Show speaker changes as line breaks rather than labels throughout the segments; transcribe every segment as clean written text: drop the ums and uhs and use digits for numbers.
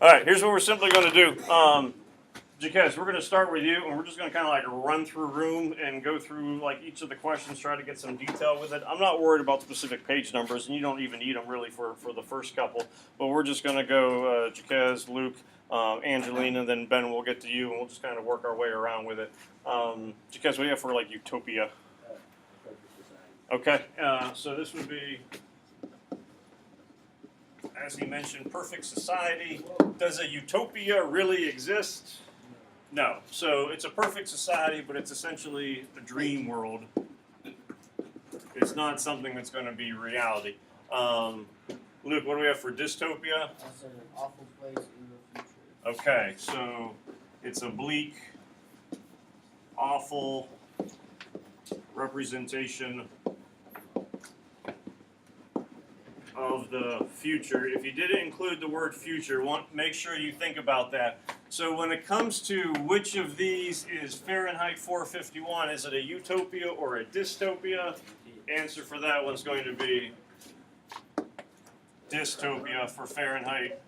All right, here's what we're simply going to do. Jaquez, we're going to start with you, and we're just going to kind of like run through room and go through like each of the questions, try to get some detail with it. I'm not worried about specific page numbers, and you don't even need them really for the first couple. But we're just going to go Jaquez, Luke, Angelina, then Ben will get to you, and we'll just kind of work our way around with it. Jaquez, what do you have for like utopia? Okay, so this would be, as he mentioned, perfect society. Does a utopia really exist? No. So it's a perfect society, but it's essentially a dream world. It's not something that's going to be reality. Luke, what do we have for dystopia?
That's an awful place in the future.
Okay, so it's a bleak, awful representation of the future. If you didn't include the word future, make sure you think about that. So when it comes to which of these is Fahrenheit 451, is it a utopia or a dystopia? Answer for that one's going to be dystopia for Fahrenheit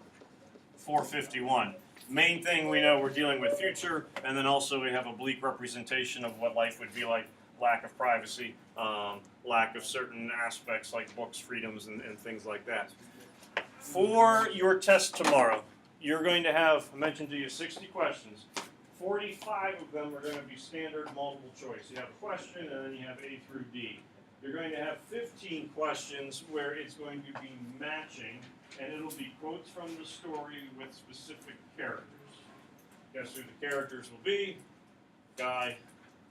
451. Main thing we know, we're dealing with future, and then also we have a bleak representation of what life would be like. Lack of privacy, lack of certain aspects like books, freedoms, and things like that. For your test tomorrow, you're going to have, I mentioned to you, 60 questions. 45 of them are going to be standard multiple choice. You have a question, and then you have A through D. You're going to have 15 questions where it's going to be matching, and it'll be quotes from the story with specific characters. Guess who the characters will be? Guy,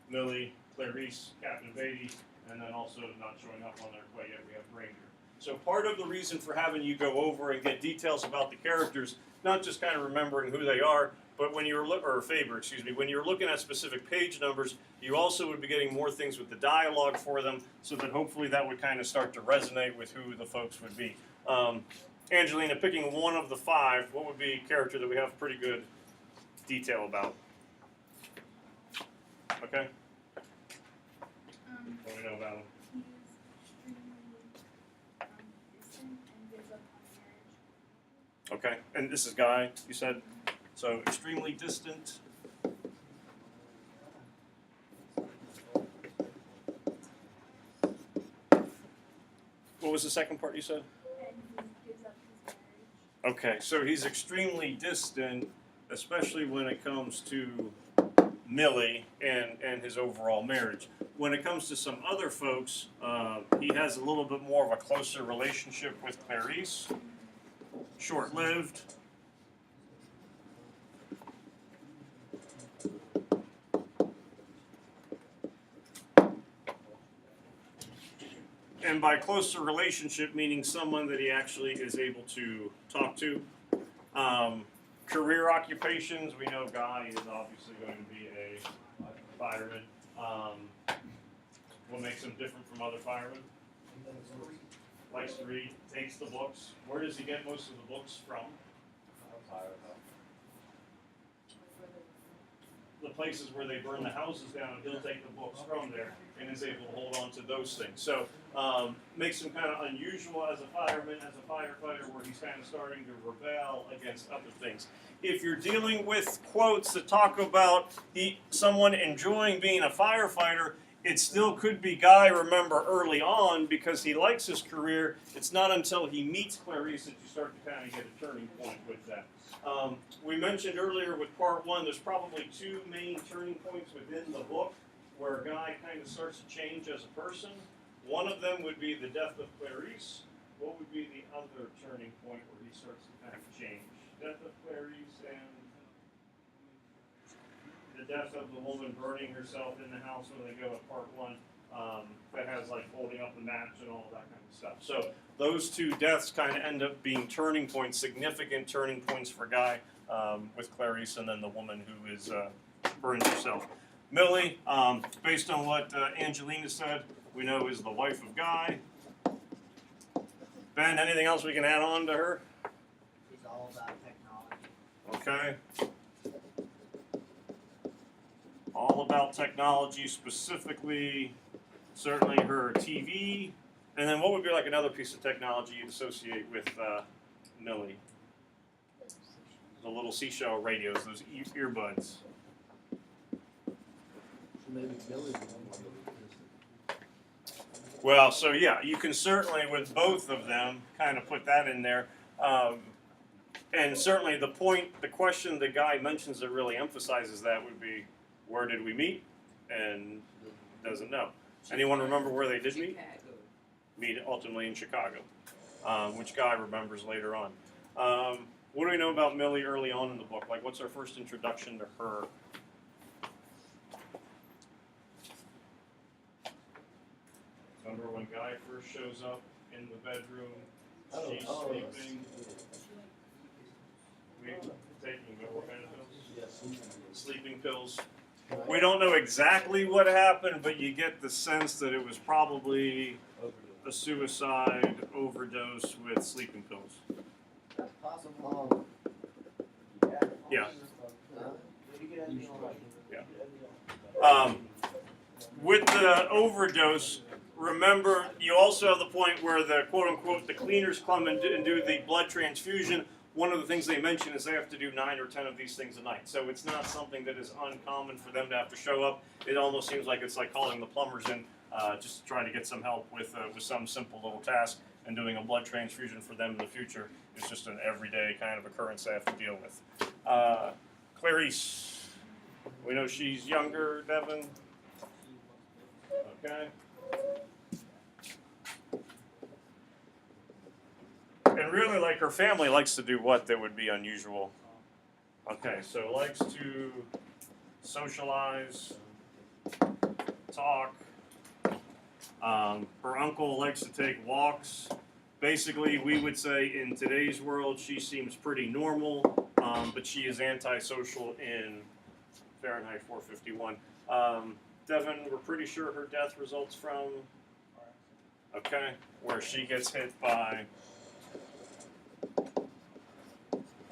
Millie, Clarice, Captain Beatty, and then also not showing up on there quite yet, we have Ranger. So part of the reason for having you go over and get details about the characters, not just kind of remembering who they are, but when you're when you're looking at specific page numbers, you also would be getting more things with the dialogue for them, so that hopefully that would kind of start to resonate with who the folks would be. Angelina, picking one of the 5, what would be a character that we have pretty good detail about? Okay. What do we know about him?
He's extremely distant and gives up on marriage.
Okay, and this is Guy, you said? So extremely distant. What was the second part you said?
And he gives up his marriage.
Okay, so he's extremely distant, especially when it comes to Millie and his overall marriage. When it comes to some other folks, he has a little bit more of a closer relationship with Clarice. Short-lived. And by closer relationship, meaning someone that he actually is able to talk to. Career occupations, we know Guy is obviously going to be a fireman. What makes him different from other firemen? Likes to read, takes the books. Where does he get most of the books from? The places where they burn the houses down, he'll take the books from there and is able to hold on to those things. So makes him kind of unusual as a fireman, as a firefighter, where he's kind of starting to rebel against other things. If you're dealing with quotes that talk about someone enjoying being a firefighter, it still could be Guy, remember, early on, because he likes his career. It's not until he meets Clarice that you start to kind of get a turning point with that. We mentioned earlier with part 1, there's probably 2 main turning points within the book where Guy kind of starts to change as a person. One of them would be the death of Clarice. What would be the other turning point where he starts to kind of change? Death of Clarice and the death of the woman burning herself in the house when they go at part 1. That has like holding up the match and all that kind of stuff. So those 2 deaths kind of end up being turning points, significant turning points for Guy with Clarice, and then the woman who is burns herself. Millie, based on what Angelina said, we know is the wife of Guy. Ben, anything else we can add on to her?
He's all about technology.
Okay. All about technology, specifically, certainly her TV. And then what would be like another piece of technology you'd associate with Millie? the little seashell radios, those earbuds.
Maybe Billy.
Well, so yeah, you can certainly with both of them kind of put that in there. And certainly the question the guy mentions that really emphasizes that would be, where did we meet? And doesn't know. Anyone remember where they did meet? Meet ultimately in Chicago, which guy remembers later on. What do we know about Millie early on in the book? Like, what's our first introduction to her? Remember when Guy first shows up in the bedroom? She's sleeping. Taking what kind of pills? Sleeping pills. We don't know exactly what happened, but you get the sense that it was probably a suicide overdose with sleeping pills.
That's possible.
Yeah.
Yeah.
With the overdose, remember, you also have the point where the quote-unquote the cleaners come and do the blood transfusion. One of the things they mention is they have to do 9 or 10 of these things a night. So it's not something that is uncommon for them to have to show up. It almost seems like it's like calling the plumbers in just to try to get some help with some simple little task. And doing a blood transfusion for them in the future is just an everyday kind of occurrence they have to deal with. Clarice, we know she's younger, Devin. Okay. And really, like, her family likes to do what that would be unusual. Okay, so likes to socialize, talk. Her uncle likes to take walks. Basically, we would say in today's world, she seems pretty normal, but she is antisocial in Fahrenheit 451. Devin, we're pretty sure her death results from, okay, where she gets hit by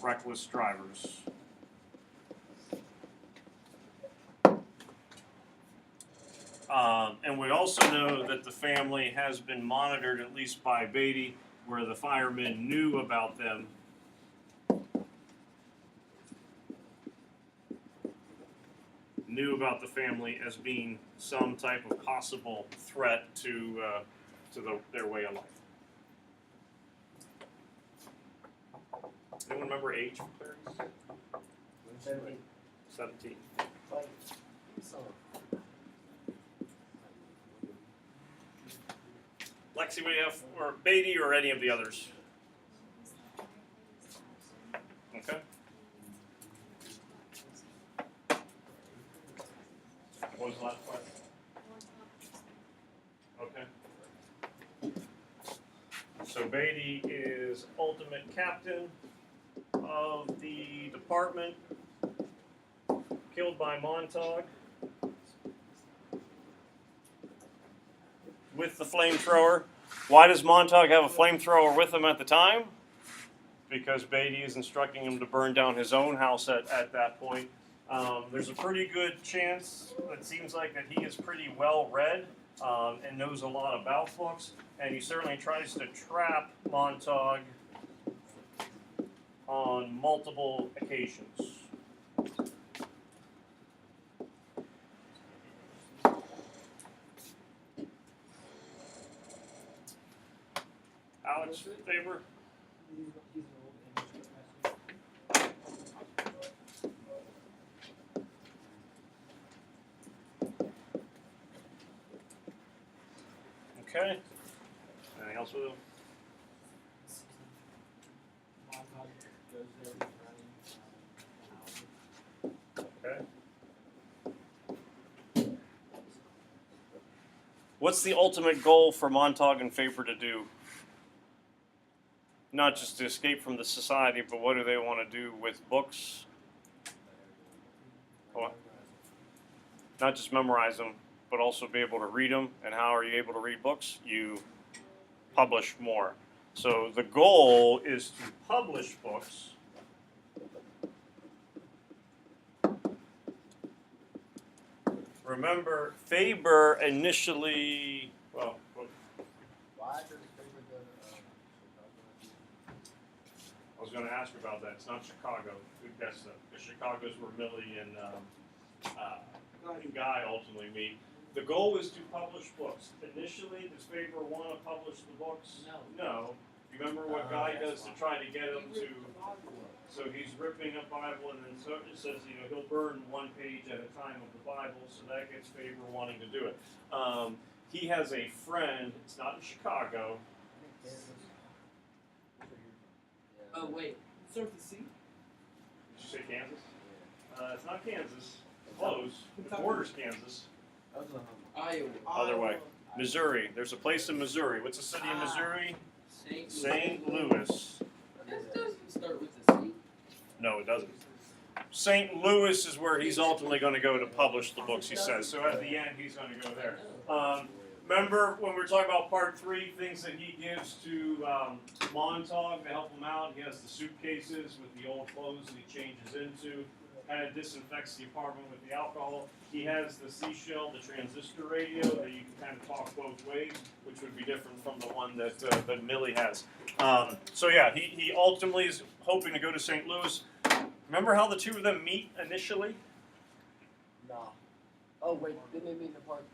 reckless drivers. And we also know that the family has been monitored, at least by Beatty, where the firemen knew about them. Knew about the family as being some type of possible threat to their way of life. Anyone remember age for Clarice? 17. Lexi, what do you have, or Beatty, or any of the others? Okay. What was the last part? Okay. So Beatty is ultimate captain of the department, killed by Montauk with the flamethrower. Why does Montauk have a flamethrower with him at the time? Because Beatty is instructing him to burn down his own house at that point. There's a pretty good chance, it seems like, that he is pretty well read and knows a lot about books, and he certainly tries to trap Montauk on multiple occasions. Alex Faber? Okay. Anything else with him? Okay. What's the ultimate goal for Montauk and Faber to do? Not just to escape from the society, but what do they want to do with books? What? Not just memorize them, but also be able to read them. And how are you able to read books? You publish more. So the goal is to publish books. Remember, Faber initially, well,
Why does Faber go
was going to ask about that. It's not Chicago. Good guess though. Because Chicago's where Millie and Guy ultimately meet. The goal is to publish books. Initially, does Faber want to publish the books? No. You remember what Guy does to try to get him to? So he's ripping a Bible, and then so it says, you know, he'll burn one page at a time of the Bible, so that gets Faber wanting to do it. He has a friend, it's not in Chicago.
Oh, wait. Start with the C?
Did you say Kansas? It's not Kansas. Close. The border's Kansas.
Iowa.
Other way. Missouri. There's a place in Missouri. What's the city in Missouri? St. Louis.
This doesn't start with the C.
No, it doesn't. St. Louis is where he's ultimately going to go to publish the books, he says. So at the end, he's going to go there. Remember when we were talking about part 3, things that he gives to Montauk to help him out? He has the suitcases with the old clothes that he changes into. Kind of disinfects the apartment with the alcohol. He has the seashell, the transistor radio that you can kind of talk both ways, which would be different from the one that Millie has. So yeah, he ultimately is hoping to go to St. Louis. Remember how the two of them meet initially?
Nah. Oh wait, didn't they meet in the park?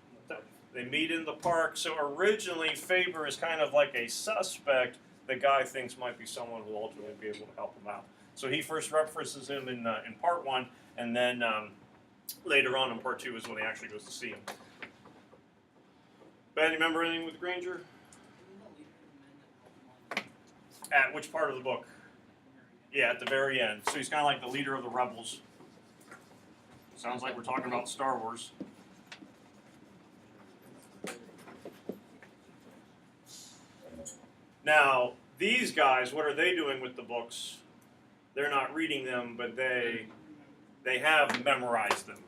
They meet in the park. So originally, Faber is kind of like a suspect that Guy thinks might be someone who will ultimately be able to help him out. So he first references him in part 1, and then later on in part 2 is when he actually goes to see him. Ben, you remember anything with Granger? At which part of the book? Yeah, at the very end. So he's kind of like the leader of the rebels. Sounds like we're talking about Star Wars. Now, these guys, what are they doing with the books? They're not reading them, but they have memorized them.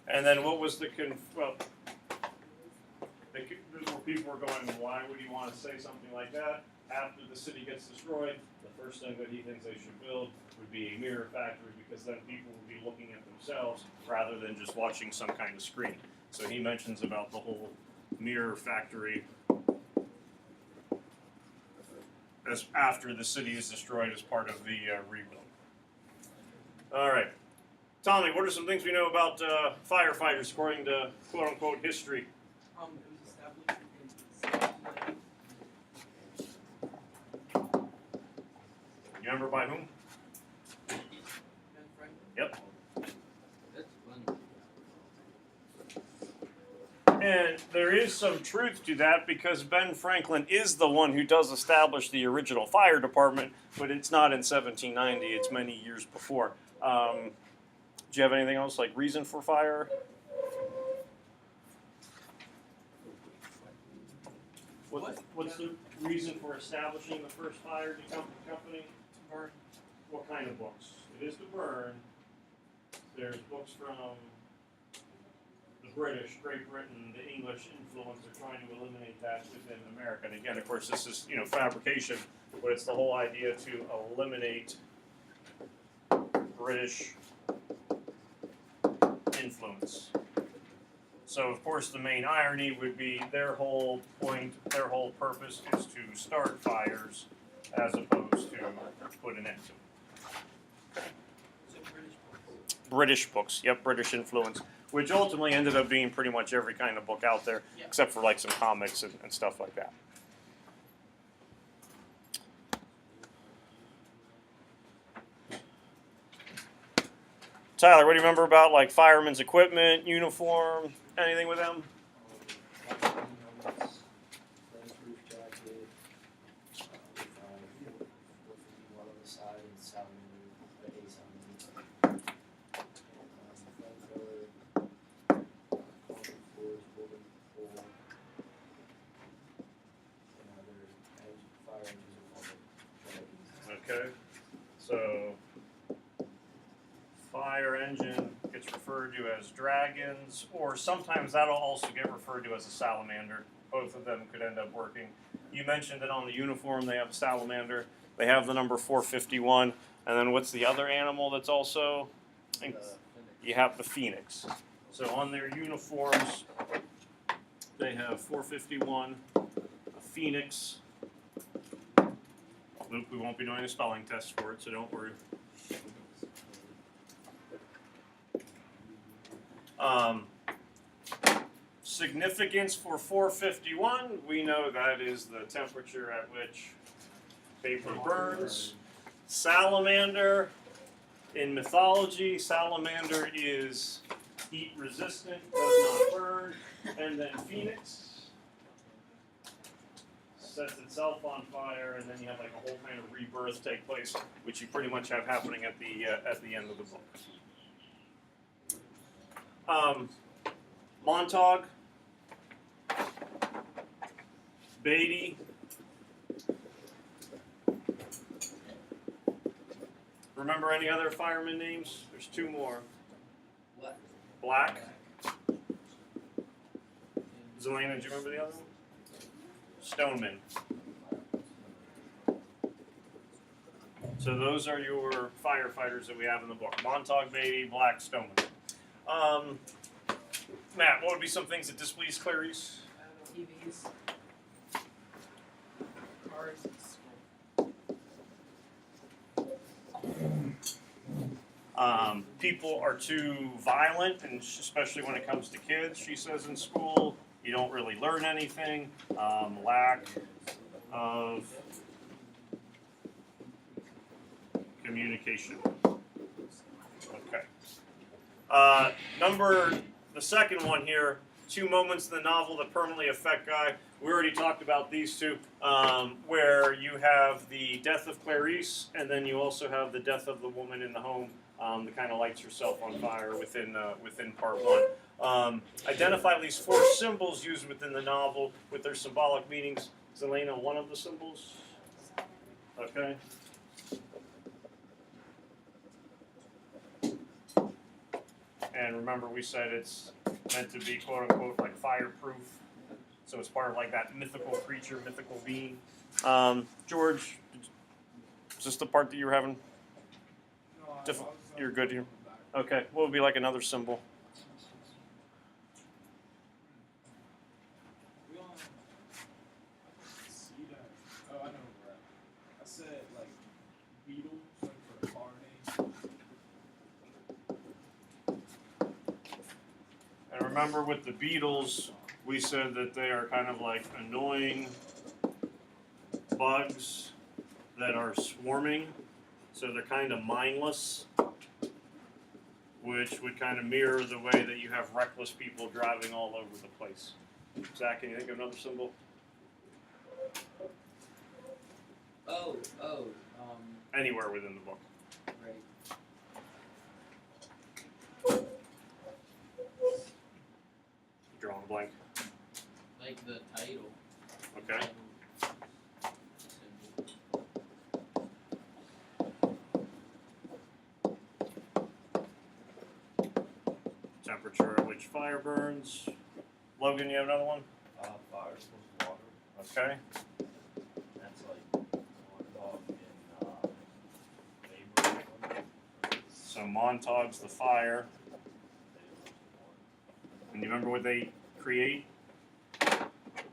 And then what was the people were going, why would he want to say something like that? After the city gets destroyed, the first thing that he thinks they should build would be a mirror factory, because then people would be looking at themselves rather than just watching some kind of screen. So he mentions about the whole mirror factory as after the city is destroyed as part of the rebuild. All right. Tommy, what are some things we know about firefighters according to quote-unquote history?
It was established in
You remember by whom?
Ben Franklin.
Yep.
That's funny.
And there is some truth to that, because Ben Franklin is the one who does establish the original fire department, but it's not in 1790, it's many years before. Do you have anything else, like reason for fire? What's the reason for establishing the first fire company?
To burn.
What kind of books? It is to burn. There's books from the British, Great Britain, the English influence. They're trying to eliminate that within America. And again, of course, this is fabrication, but it's the whole idea to eliminate British influence. So, of course, the main irony would be their whole point, their whole purpose is to start fires as opposed to put an end to them.
So British books.
British books, yep, British influence, which ultimately ended up being pretty much every kind of book out there,
Yeah.
except for like some comics and stuff like that. Tyler, what do you remember about like firemen's equipment, uniform, anything with them?
Bulletproof jacket, one on the side and salamander, the A salamander. Flamethrower, concrete floors, wooden pole, and other fire engines are called dragons.
Okay, so fire engine gets referred to as dragons, or sometimes that'll also get referred to as a salamander. Both of them could end up working. You mentioned that on the uniform they have a salamander. They have the number 451, and then what's the other animal that's also? You have the phoenix. So on their uniforms, they have 451, a Phoenix. Luke, we won't be doing a spelling test for it, so don't worry. Significance for 451, we know that is the temperature at which paper burns. Salamander, in mythology, salamander is heat resistant, does not burn. And then Phoenix sets itself on fire, and then you have like a whole kind of rebirth take place, which you pretty much have happening at the end of the book. Montauk, Beatty, remember any other fireman names? There's two more.
What?
Black. Zelena, do you remember the other one? Stoneman. So those are your firefighters that we have in the book. Montauk, Beatty, Black, Stoneman. Matt, what would be some things that displease Clarice?
TVs. Cars and school.
People are too violent, and especially when it comes to kids, she says in school. You don't really learn anything. Lack of communication. Okay. The second one here, 2 moments in the novel that permanently affect Guy. We already talked about these two, where you have the death of Clarice, and then you also have the death of the woman in the home that kind of lights herself on fire within part 1. Identify at least 4 symbols used within the novel with their symbolic meanings. Zelena, one of the symbols? Okay. And remember, we said it's meant to be quote unquote like fireproof. So it's part of like that mythical creature, mythical being. George, is this the part that you were having? You're good here. Okay. What would be like another symbol?
See that? Oh, I know where. I said like beetle, like for a car name.
And remember, with the beetles, we said that they are kind of like annoying bugs that are swarming, so they're kind of mindless, which would kind of mirror the way that you have reckless people driving all over the place. Zach, can you think of another symbol? Anywhere within the book.
right.
Drawing a blank.
Like the title.
Okay. Temperature at which fire burns. Logan, you have another one?
Fire equals water.
Okay.
That's like Montauk and Faber.
So Montauk's the fire. And you remember what they create?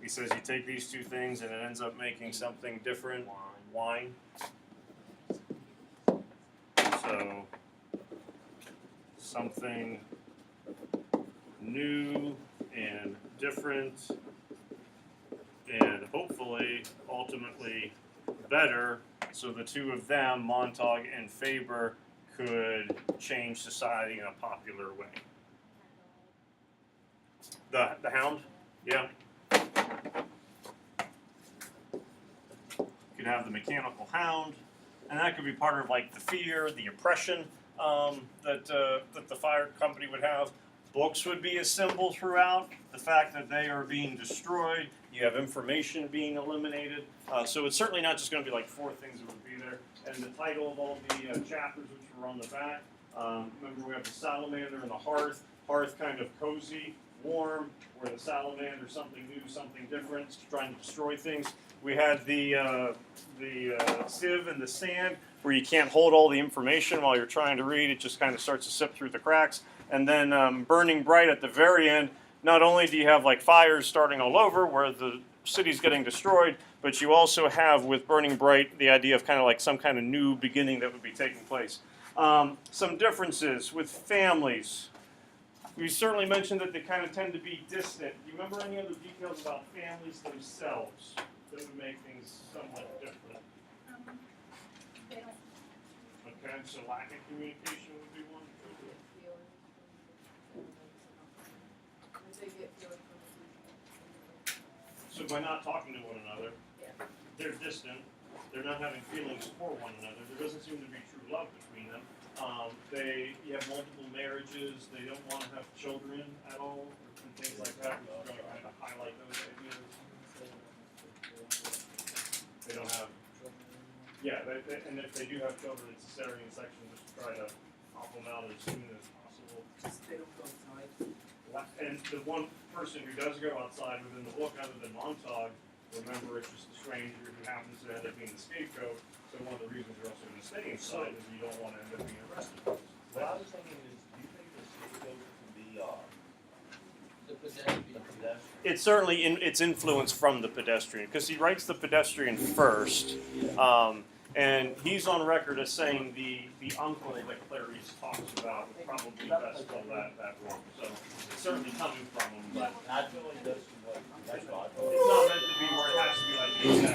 He says you take these two things and it ends up making something different. Wine. So something new and different and hopefully ultimately better, so the two of them, Montauk and Faber, could change society in a popular way. The Hound? Yeah. You could have the mechanical hound, and that could be part of like the fear, the oppression that the fire company would have. Books would be a symbol throughout. The fact that they are being destroyed, you have information being eliminated. So it's certainly not just going to be like 4 things that would be there. And the title of all the chapters, which were on the back, remember we have the salamander and the hearth. Hearth kind of cozy, warm, where the salamander something new, something different, trying to destroy things. We had the sieve and the sand, where you can't hold all the information while you're trying to read. It just kind of starts to sip through the cracks. And then burning bright at the very end, not only do you have like fires starting all over where the city's getting destroyed, but you also have with Burning Bright the idea of kind of like some kind of new beginning that would be taking place. Some differences with families. We certainly mentioned that they kind of tend to be distant. Do you remember any other details about families themselves that would make things somewhat different?
They don't.
Okay, so lack of communication would be one. So by not talking to one another, they're distant. They're not having feelings for one another. There doesn't seem to be true love between them. You have multiple marriages. They don't want to have children at all, and things like that. We're going to kind of highlight those ideas. They don't have. Yeah, and if they do have children, it's a cesarean section. Just try to pop them out as soon as possible.
They don't go outside.
And the one person who does go outside within the book, other than Montauk, remember it's just a stranger who happens to end up being the scapegoat. So one of the reasons you're also going to stay inside is you don't want to end up being arrested.
What I was thinking is, do you think the scapegoat could be,
The pedestrian.
the pedestrian?
It's certainly it's influence from the pedestrian because he writes the pedestrian first, and he's on record as saying the uncle that Clarice talks about would probably best fill that role. So it's certainly coming from him, but
And I feel like that's what I thought.
it's not meant to be where it has to be like